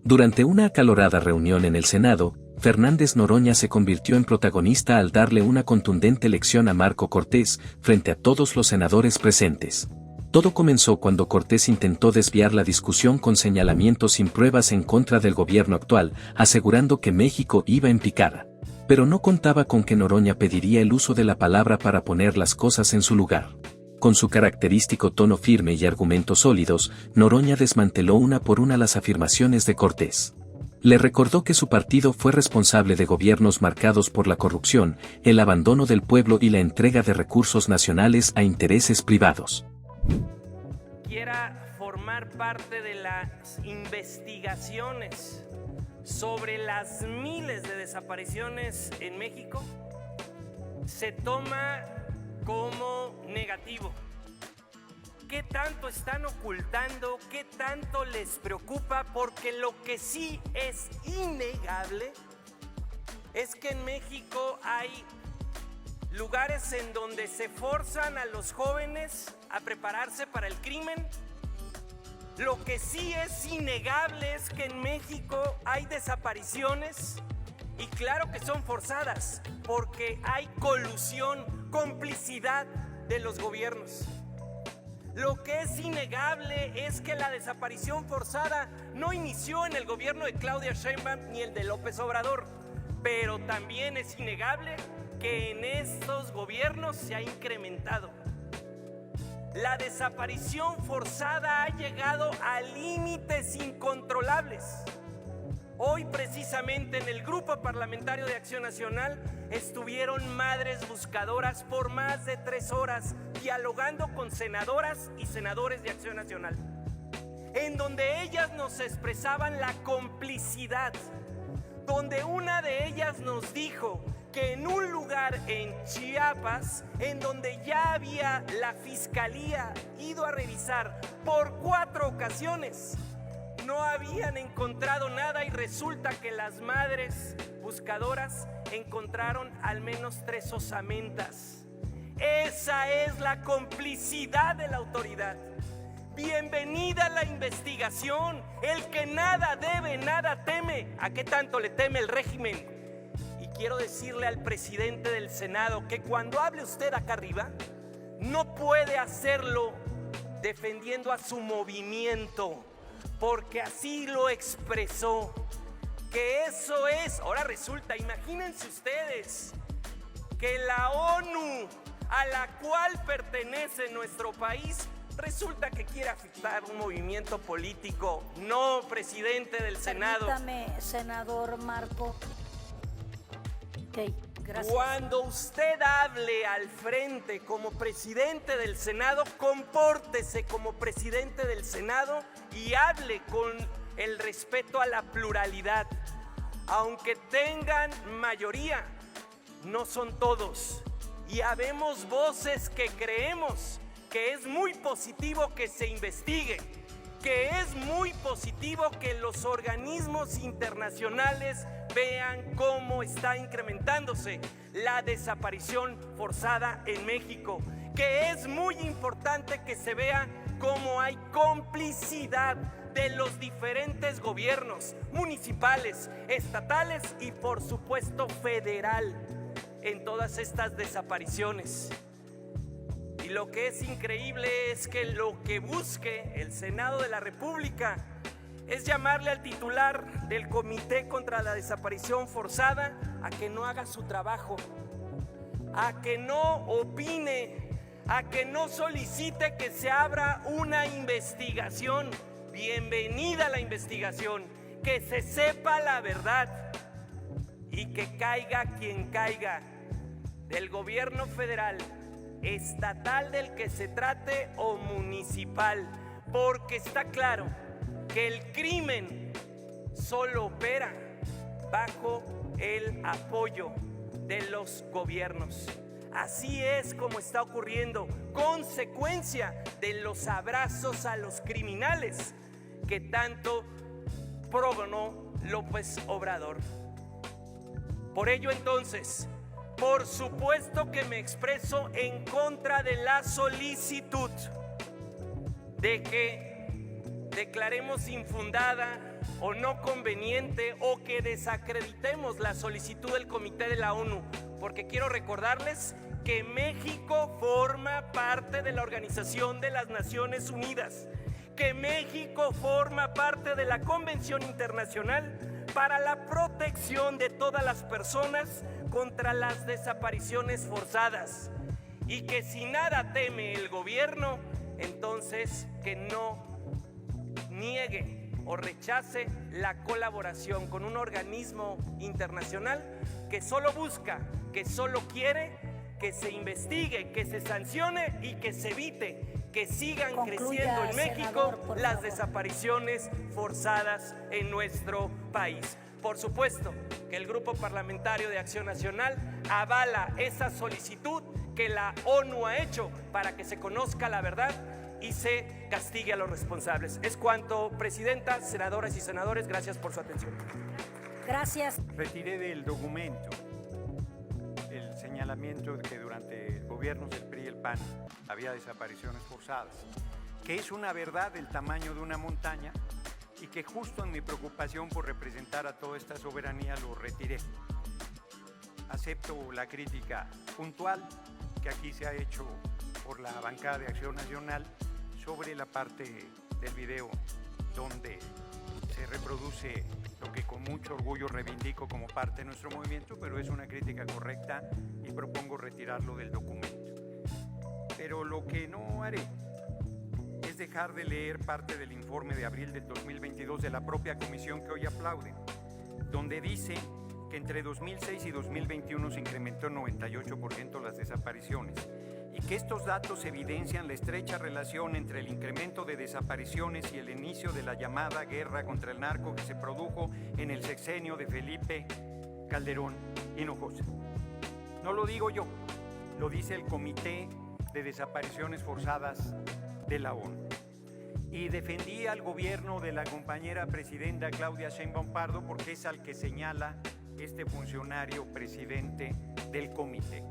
Durante una acalorada reunión en el Senado, Fernández Noroña se convirtió en protagonista al darle una contundente lección a Marco Cortés frente a todos los senadores presentes. Todo comenzó cuando Cortés intentó desviar la discusión con señalamientos sin pruebas en contra del gobierno actual, asegurando que México iba en picada. Pero no contaba con que Noroña pediría el uso de la palabra para poner las cosas en su lugar. Con su característico tono firme y argumentos sólidos, Noroña desmanteló una por una las afirmaciones de Cortés. Le recordó que su partido fue responsable de gobiernos marcados por la corrupción, el abandono del pueblo y la entrega de recursos nacionales a intereses privados. Quiera formar parte de las investigaciones sobre las miles de desapariciones en México, se toma como negativo. ¿Qué tanto están ocultando? ¿Qué tanto les preocupa? Porque lo que sí es innegable es que en México hay lugares en donde se forzan a los jóvenes a prepararse para el crimen. Lo que sí es innegable es que en México hay desapariciones y claro que son forzadas porque hay colusión, complicidad de los gobiernos. Lo que es innegable es que la desaparición forzada no inició en el gobierno de Claudia Sheinbaum ni el de López Obrador, pero también es innegable que en estos gobiernos se ha incrementado. La desaparición forzada ha llegado a límites incontrolables. Hoy precisamente en el Grupo Parlamentario de Acción Nacional estuvieron madres buscadoras por más de 3 horas dialogando con senadoras y senadores de Acción Nacional, en donde ellas nos expresaban la complicidad, donde una de ellas nos dijo que en un lugar en Chiapas, en donde ya había la fiscalía ido a revisar por 4 ocasiones, no habían encontrado nada y resulta que las madres buscadoras encontraron al menos 3 osamentas. Esa es la complicidad de la autoridad. Bienvenida a la investigación. El que nada debe, nada teme. ¿A qué tanto le teme el régimen? Y quiero decirle al presidente del Senado que cuando hable usted acá arriba, no puede hacerlo defendiendo a su movimiento, porque así lo expresó, que eso es. Ahora resulta, imagínense ustedes, que la ONU a la cual pertenece nuestro país, resulta que quiere afectar un movimiento político. No, presidente del Senado. Permítame, senador Marco. Ok, gracias. Cuando usted hable al frente como presidente del Senado, compórtese como presidente del Senado y hable con el respeto a la pluralidad. Aunque tengan mayoría, no son todos. Y habemos voces que creemos que es muy positivo que se investigue, que es muy positivo que los organismos internacionales vean cómo está incrementándose la desaparición forzada en México, que es muy importante que se vea cómo hay complicidad de los diferentes gobiernos municipales, estatales y por supuesto federal en todas estas desapariciones. Y lo que es increíble es que lo que busque el Senado de la República es llamarle al titular del Comité contra la Desaparición Forzada a que no haga su trabajo, a que no opine, a que no solicite que se abra una investigación. Bienvenida a la investigación, que se sepa la verdad y que caiga quien caiga, del gobierno federal, estatal del que se trate o municipal, porque está claro que el crimen solo opera bajo el apoyo de los gobiernos. Así es como está ocurriendo, consecuencia de los abrazos a los criminales que tanto progonó López Obrador. Por ello entonces, por supuesto que me expreso en contra de la solicitud de que declaremos infundada o no conveniente o que desacreditemos la solicitud del Comité de la ONU, porque quiero recordarles que México forma parte de la Organización de las Naciones Unidas, que México forma parte de la Convención Internacional para la protección de todas las personas contra las desapariciones forzadas, y que si nada teme el gobierno, entonces que no niegue o rechace la colaboración con un organismo internacional que solo busca, que solo quiere que se investigue, que se sancione y que se evite que sigan creciendo en México las desapariciones forzadas en nuestro país. Por supuesto que el Grupo Parlamentario de Acción Nacional avala esa solicitud que la ONU ha hecho para que se conozca la verdad y se castigue a los responsables. Es cuanto, Presidenta, senadoras y senadores, gracias por su atención. Gracias. Retiré del documento el señalamiento de que durante gobiernos del PRI y el PAN había desapariciones forzadas, que es una verdad del tamaño de una montaña y que justo en mi preocupación por representar a toda esta soberanía lo retiré. Acepto la crítica puntual que aquí se ha hecho por la bancada de Acción Nacional sobre la parte del video donde se reproduce lo que con mucho orgullo reivindico como parte de nuestro movimiento, pero es una crítica correcta y propongo retirarlo del documento. Pero lo que no haré es dejar de leer parte del informe de abril del 2022 de la propia comisión que hoy aplaude, donde dice que entre 2006 y 2021 se incrementó en 98% las desapariciones y que estos datos evidencian la estrecha relación entre el incremento de desapariciones y el inicio de la llamada guerra contra el narco que se produjo en el sexenio de Felipe Calderón Hinojosa. No lo digo yo, lo dice el Comité de Desapariciones Forzadas de la ONU. Y defendí al gobierno de la compañera presidenta Claudia Sheinbaum Pardo porque es al que señala este funcionario presidente del comité.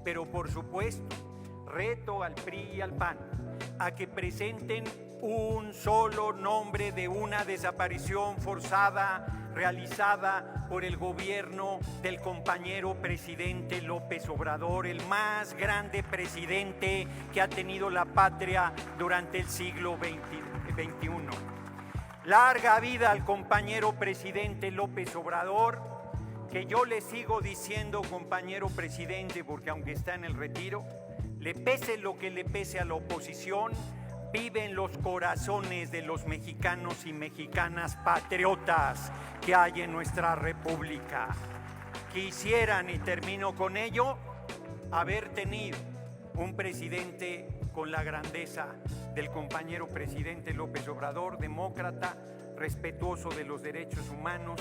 Pero por supuesto, reto al PRI y al PAN a que presenten un solo nombre de una desaparición forzada realizada por el gobierno del compañero presidente López Obrador, el más grande presidente que ha tenido la patria durante el siglo XXI. Larga vida al compañero presidente López Obrador, que yo le sigo diciendo compañero presidente porque aunque está en el retiro, le pese lo que le pese a la oposición, vive en los corazones de los mexicanos y mexicanas patriotas que hay en nuestra república. Quisieran, y termino con ello, haber tenido un presidente con la grandeza del compañero presidente López Obrador, demócrata, respetuoso de los derechos humanos,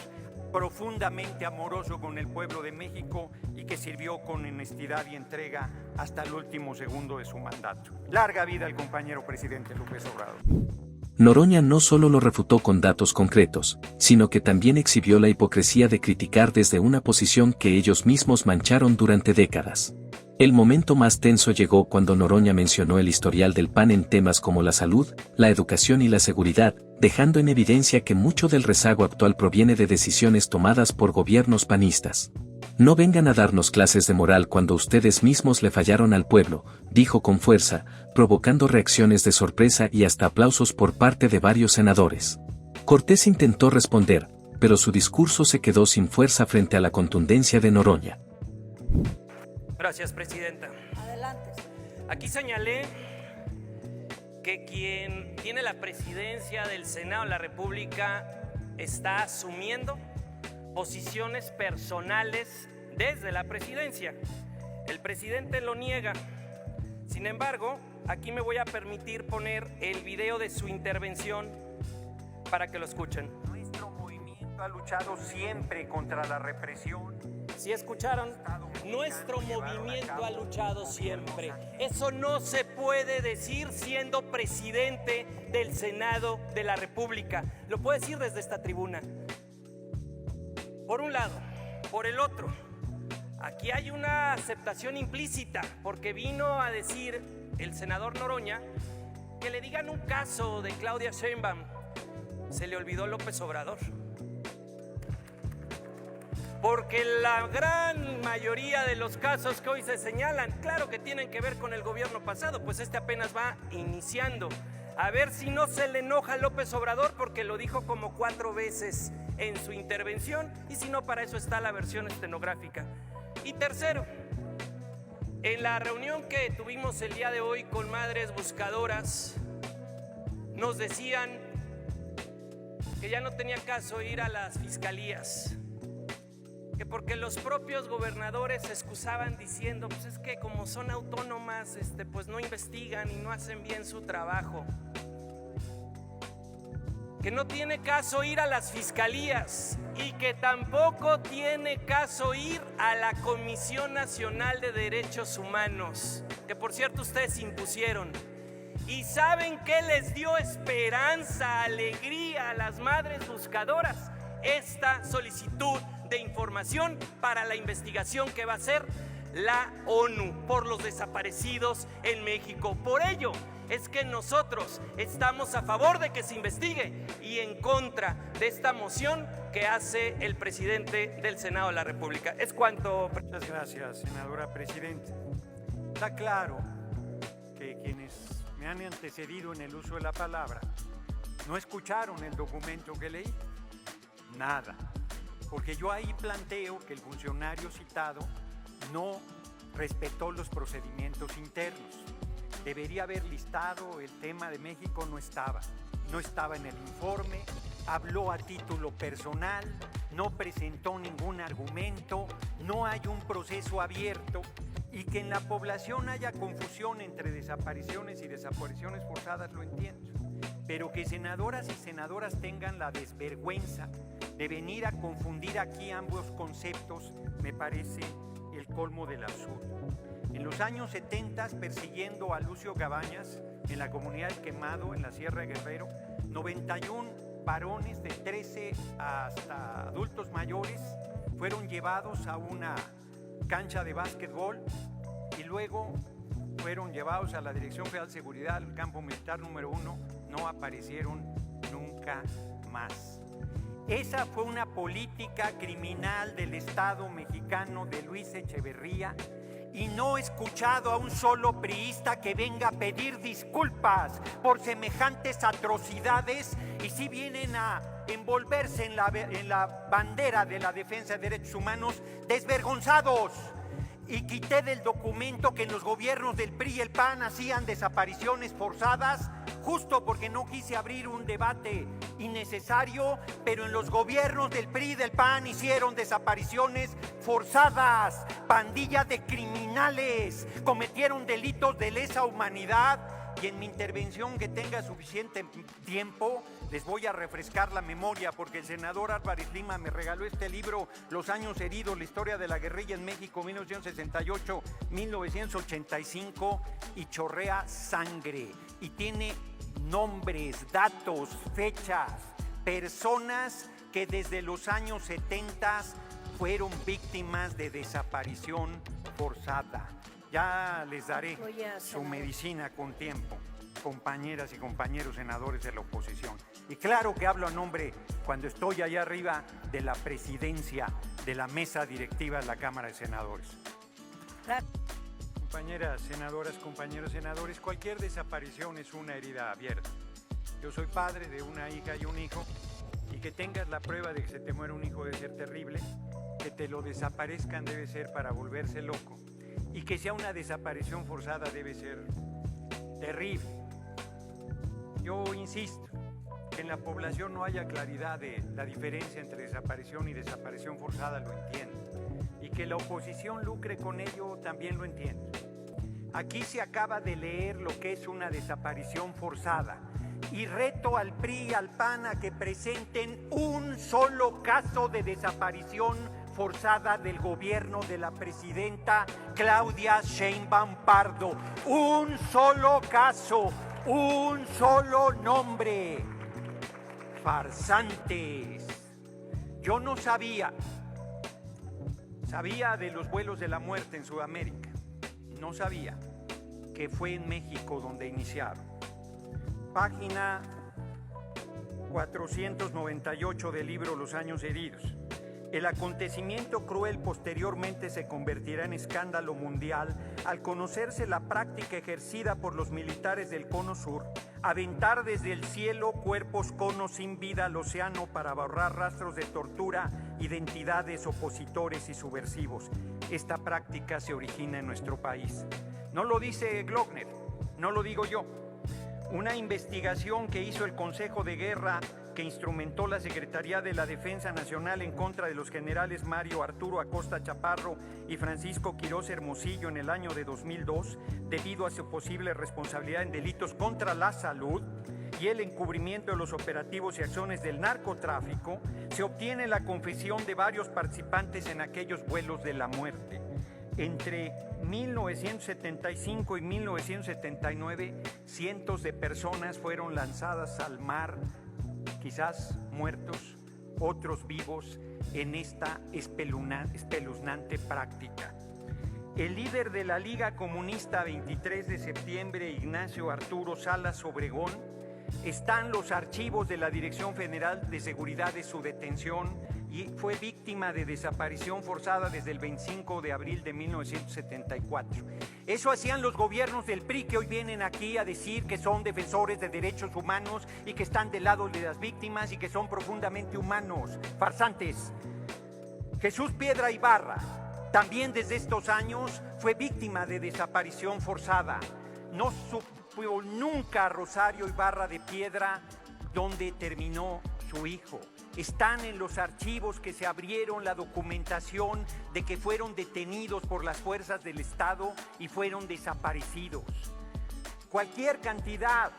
profundamente amoroso con el pueblo de México y que sirvió con honestidad y entrega hasta el último segundo de su mandato. Larga vida al compañero presidente López Obrador. Noroña no solo lo refutó con datos concretos, sino que también exhibió la hipocresía de criticar desde una posición que ellos mismos mancharon durante décadas. El momento más tenso llegó cuando Noroña mencionó el historial del PAN en temas como la salud, la educación y la seguridad, dejando en evidencia que mucho del rezago actual proviene de decisiones tomadas por gobiernos panistas. No vengan a darnos clases de moral cuando ustedes mismos le fallaron al pueblo, dijo con fuerza, provocando reacciones de sorpresa y hasta aplausos por parte de varios senadores. Cortés intentó responder, pero su discurso se quedó sin fuerza frente a la contundencia de Noroña. Gracias, Presidenta. Adelante. Aquí señalé que quien tiene la presidencia del Senado de la República está asumiendo posiciones personales desde la presidencia. El presidente lo niega. Sin embargo, aquí me voy a permitir poner el video de su intervención para que lo escuchen. Nuestro movimiento ha luchado siempre contra la represión. Si escucharon, nuestro movimiento ha luchado siempre. Eso no se puede decir siendo presidente del Senado de la República. Lo puedo decir desde esta tribuna. Por un lado. Por el otro, aquí hay una aceptación implícita, porque vino a decir el senador Noroña que le digan un caso de Claudia Sheinbaum. se le olvidó López Obrador. Porque la gran mayoría de los casos que hoy se señalan, claro que tienen que ver con el gobierno pasado, pues este apenas va iniciando. A ver si no se le enoja a López Obrador, porque lo dijo como 4 veces en su intervención, y si no, para eso está la versión estenográfica. Y tercero, en la reunión que tuvimos el día de hoy con madres buscadoras, nos decían que ya no tenía caso ir a las fiscalías, que porque los propios gobernadores se excusaban diciendo, pues es que como son autónomas, pues no investigan y no hacen bien su trabajo, que no tiene caso ir a las fiscalías y que tampoco tiene caso ir a la Comisión Nacional de Derechos Humanos, que por cierto ustedes impusieron. ¿Y saben qué les dio esperanza, alegría a las madres buscadoras? Esta solicitud de información para la investigación que va a hacer la ONU por los desaparecidos en México. Por ello es que nosotros estamos a favor de que se investigue y en contra de esta moción que hace el presidente del Senado de la República. Es cuanto. Muchas gracias, senadora presidenta. Está claro que quienes me han antecedido en el uso de la palabra no escucharon el documento que leí. Nada. Porque yo ahí planteo que el funcionario citado no respetó los procedimientos internos. Debería haber listado el tema de México, no estaba en el informe, habló a título personal, no presentó ningún argumento, no hay un proceso abierto, y que en la población haya confusión entre desapariciones y desapariciones forzadas, lo entiendo, pero que senadoras y senadoras tengan la desvergüenza de venir a confundir aquí ambos conceptos me parece el colmo del absurdo. En los años 70, persiguiendo a Lucio Cabañas en la comunidad del Quemado, en la Sierra de Guerrero, 91 varones de 13 hasta adultos mayores fueron llevados a una cancha de básquetbol y luego fueron llevados a la Dirección Federal de Seguridad, al campo militar número 1, no aparecieron nunca más. Esa fue una política criminal del Estado mexicano de Luis Echeverría, y no he escuchado a un solo priista que venga a pedir disculpas por semejantes atrocidades, y si vienen a envolverse en la bandera de la defensa de derechos humanos, desvergonzados. Y quité del documento que en los gobiernos del PRI y el PAN hacían desapariciones forzadas, justo porque no quise abrir un debate innecesario, pero en los gobiernos del PRI y del PAN hicieron desapariciones forzadas, pandillas de criminales, cometieron delitos de lesa humanidad. Y en mi intervención, que tenga suficiente tiempo, les voy a refrescar la memoria, porque el senador Álvarez Lima me regaló este libro, Los años heridos, la historia de la guerrilla en México, 1968-1985, y chorrea sangre, y tiene nombres, datos, fechas, personas que desde los años 70 fueron víctimas de desaparición forzada. Ya les daré su medicina con tiempo, compañeras y compañeros senadores de la oposición. Y claro que hablo a nombre, cuando estoy allá arriba, de la presidencia de la mesa directiva de la Cámara de Senadores. Compañeras senadoras, compañeros senadores, cualquier desaparición es una herida abierta. Yo soy padre de una hija y un hijo, y que tengas la prueba de que se te muere un hijo debe ser terrible, que te lo desaparezcan debe ser para volverse loco, y que sea una desaparición forzada debe ser terrible. Yo insisto que en la población no haya claridad de la diferencia entre desaparición y desaparición forzada, lo entiendo, y que la oposición lucre con ello también lo entiendo. Aquí se acaba de leer lo que es una desaparición forzada, y reto al PRI y al PAN a que presenten un solo caso de desaparición forzada del gobierno de la presidenta Claudia Sheinbaum Pardo. Un solo caso, un solo nombre. Farsantes. Yo no sabía de los vuelos de la muerte en Sudamérica. No sabía que fue en México donde iniciaron. Página 498 del libro Los Años Heridos. El acontecimiento cruel posteriormente se convertirá en escándalo mundial al conocerse la práctica ejercida por los militares del Cono Sur, aventar desde el cielo cuerpos conos sin vida al océano para borrar rastros de tortura, identidades, opositores y subversivos. Esta práctica se origina en nuestro país. No lo dice Glockner, no lo digo yo. Una investigación que hizo el Consejo de Guerra que instrumentó la Secretaría de la Defensa Nacional en contra de los generales Mario Arturo Acosta Chaparro y Francisco Quirós Hermosillo en el año de 2002, debido a su posible responsabilidad en delitos contra la salud y el encubrimiento de los operativos y acciones del narcotráfico, se obtiene la confesión de varios participantes en aquellos vuelos de la muerte. Entre 1975 y 1979, cientos de personas fueron lanzadas al mar, quizás muertos, otros vivos, en esta espeluznante práctica. El líder de la Liga Comunista 23 de septiembre, Ignacio Arturo Salas Obregón, está en los archivos de la Dirección Federal de Seguridad de su detención y fue víctima de desaparición forzada desde el 25 de abril de 1974. Eso hacían los gobiernos del PRI, que hoy vienen aquí a decir que son defensores de derechos humanos y que están del lado de las víctimas y que son profundamente humanos. Farsantes. Jesús Piedra Ibarra, también desde estos años, fue víctima de desaparición forzada. No supo nunca Rosario Ibarra de Piedra dónde terminó su hijo. Están en los archivos que se abrieron la documentación de que fueron detenidos por las fuerzas del Estado y fueron desaparecidos. Cualquier cantidad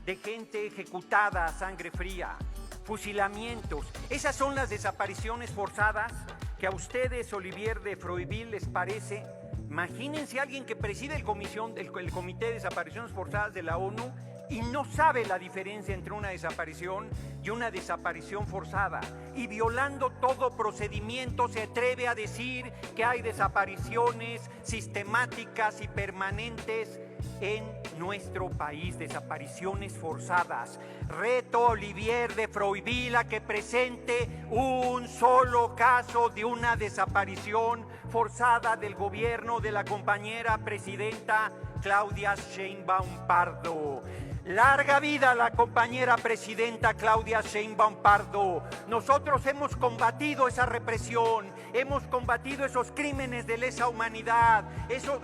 de gente ejecutada a sangre fría, fusilamientos, esas son las desapariciones forzadas que a ustedes, Olivier de Froiville, les parece. Imagínense a alguien que preside el Comité de Desapariciones Forzadas de la ONU y no sabe la diferencia entre una desaparición y una desaparición forzada, y violando todo procedimiento se atreve a decir que hay desapariciones sistemáticas y permanentes en nuestro país, desapariciones forzadas. Reto a Olivier de Froiville a que presente un solo caso de una desaparición forzada del gobierno de la compañera presidenta Claudia Sheinbaum Pardo. Larga vida a la compañera presidenta Claudia Sheinbaum Pardo. Nosotros hemos combatido esa represión, hemos combatido esos crímenes de lesa humanidad,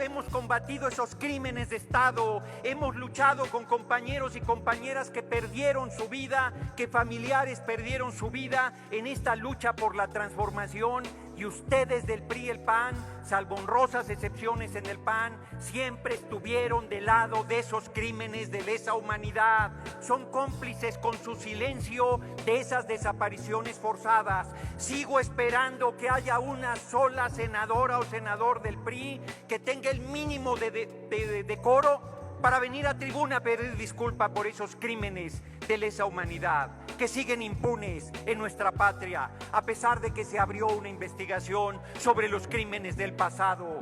hemos combatido esos crímenes de Estado, hemos luchado con compañeros y compañeras que perdieron su vida, que familiares perdieron su vida en esta lucha por la transformación. Y ustedes del PRI y el PAN, salvo honrosas excepciones en el PAN, siempre estuvieron del lado de esos crímenes de lesa humanidad. Son cómplices con su silencio de esas desapariciones forzadas. Sigo esperando que haya una sola senadora o senador del PRI que tenga el mínimo de decoro para venir a tribuna a pedir disculpa por esos crímenes de lesa humanidad que siguen impunes en nuestra patria, a pesar de que se abrió una investigación sobre los crímenes del pasado.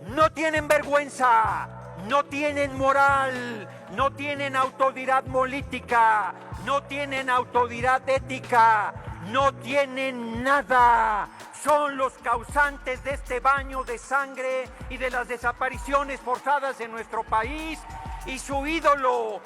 No tienen vergüenza, no tienen moral, no tienen autoridad política, no tienen autoridad ética, no tienen nada. Son los causantes de este baño de sangre y de las desapariciones forzadas en nuestro país. Y su ídolo,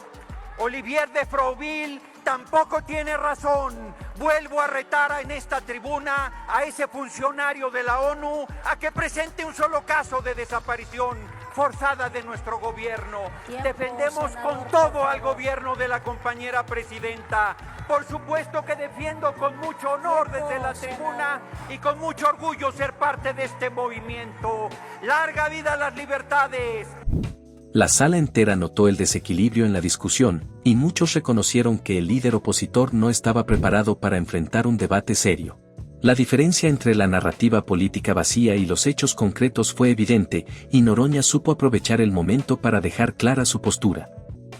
Olivier de Froiville, tampoco tiene razón. Vuelvo a retar en esta tribuna a ese funcionario de la ONU a que presente un solo caso de desaparición forzada de nuestro gobierno. Defendemos con todo al gobierno de la compañera presidenta. Por supuesto que defiendo con mucho honor desde la tribuna y con mucho orgullo ser parte de este movimiento. ¡Larga vida a las libertades! La sala entera notó el desequilibrio en la discusión, y muchos reconocieron que el líder opositor no estaba preparado para enfrentar un debate serio. La diferencia entre la narrativa política vacía y los hechos concretos fue evidente, y Noroña supo aprovechar el momento para dejar clara su postura.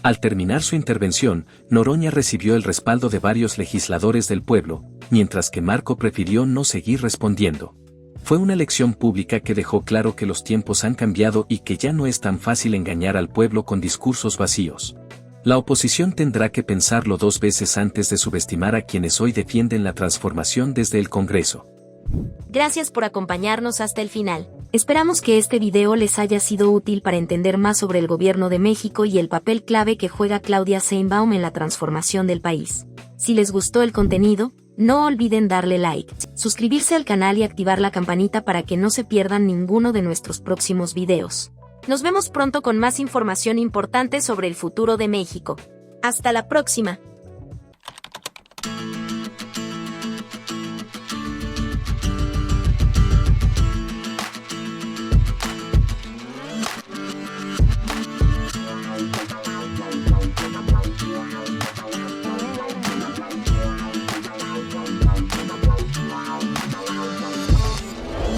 Al terminar su intervención, Noroña recibió el respaldo de varios legisladores del pueblo, mientras que Marco prefirió no seguir respondiendo. Fue una lección pública que dejó claro que los tiempos han cambiado y que ya no es tan fácil engañar al pueblo con discursos vacíos. La oposición tendrá que pensarlo 2 veces antes de subestimar a quienes hoy defienden la transformación desde el Congreso. Gracias por acompañarnos hasta el final. Esperamos que este video les haya sido útil para entender más sobre el gobierno de México y el papel clave que juega Claudia Sheinbaum en la transformación del país. Si les gustó el contenido, no olviden darle like, suscribirse al canal y activar la campanita para que no se pierdan ninguno de nuestros próximos videos. Nos vemos pronto con más información importante sobre el futuro de México. Hasta la próxima.